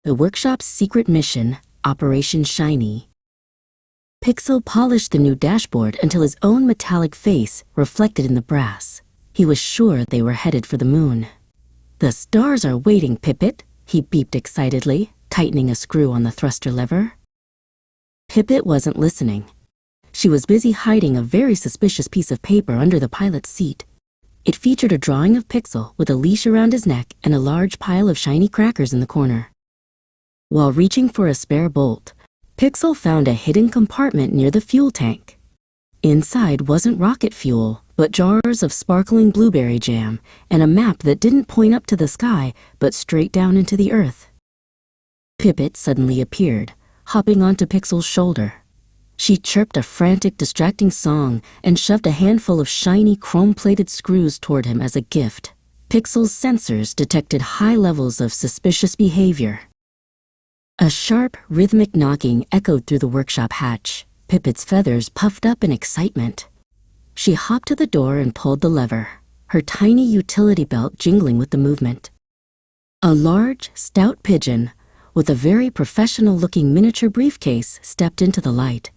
The workshop's secret mission, Operation Shiny. Pixel polished the new dashboard until his own metallic face reflected in the brass. He was sure they were headed for the moon. "The stars are waiting, Pippet," he beeped excitedly, tightening a screw on the thruster lever. Pippet wasn't listening. She was busy hiding a very suspicious piece of paper under the pilot's seat. It featured a drawing of Pixel with a leash around his neck and a large pile of shiny crackers in the corner. While reaching for a spare bolt, Pixel found a hidden compartment near the fuel tank. Inside wasn't rocket fuel, but jars of sparkling blueberry jam and a map that didn't point up to the sky but straight down into the earth. Pippet suddenly appeared, hopping onto Pixel's shoulder. She chirped a frantic, distracting song and shoved a handful of shiny, chrome-plated screws toward him as a gift. Pixel's sensors detected high levels of suspicious behavior. A sharp, rhythmic knocking echoed through the workshop hatch. Pippet's feathers puffed up in excitement. She hopped to the door and pulled the lever, her tiny utility belt jingling with the movement. A large, stout pigeon, with a very professional-looking miniature briefcase, stepped into the light.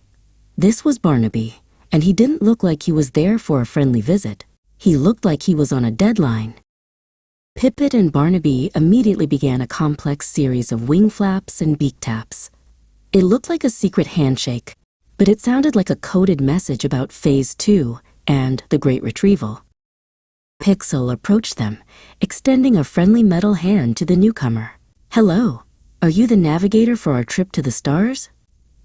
This was Barnaby, and he didn't look like he was there for a friendly visit. He looked like he was on a deadline. Pippet and Barnaby immediately began a complex series of wing flaps and beak taps. It looked like a secret handshake, but it sounded like a coded message about Phase 2 and the Great Retrieval. Pixel approached them, extending a friendly metal hand to the newcomer. "Hello, are you the navigator for our trip to the stars?"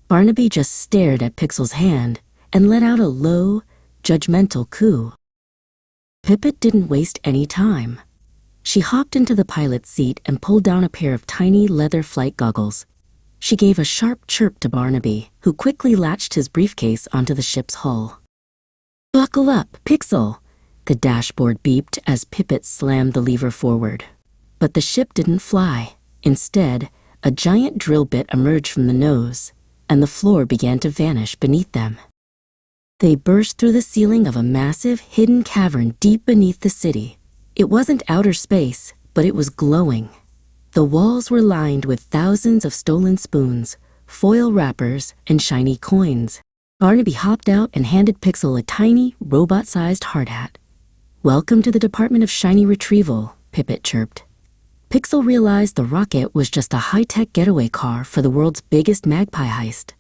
Barnaby just stared at Pixel's hand and let out a low, judgmental coo. Pippet didn't waste any time. She hopped into the pilot's seat and pulled down a pair of tiny leather flight goggles. She gave a sharp chirp to Barnaby, who quickly latched his briefcase onto the ship's hull. "Buckle up, Pixel," the dashboard beeped as Pippet slammed the lever forward. But the ship didn't fly. Instead, a giant drill bit emerged from the nose, and the floor began to vanish beneath them. They burst through the ceiling of a massive, hidden cavern deep beneath the city. It wasn't outer space, but it was glowing. The walls were lined with thousands of stolen spoons, foil wrappers, and shiny coins. Barnaby hopped out and handed Pixel a tiny, robot-sized hard hat. "Welcome to the Department of Shiny Retrieval," Pippet chirped. Pixel realized the rocket was just a high-tech getaway car for the world's biggest magpie heist.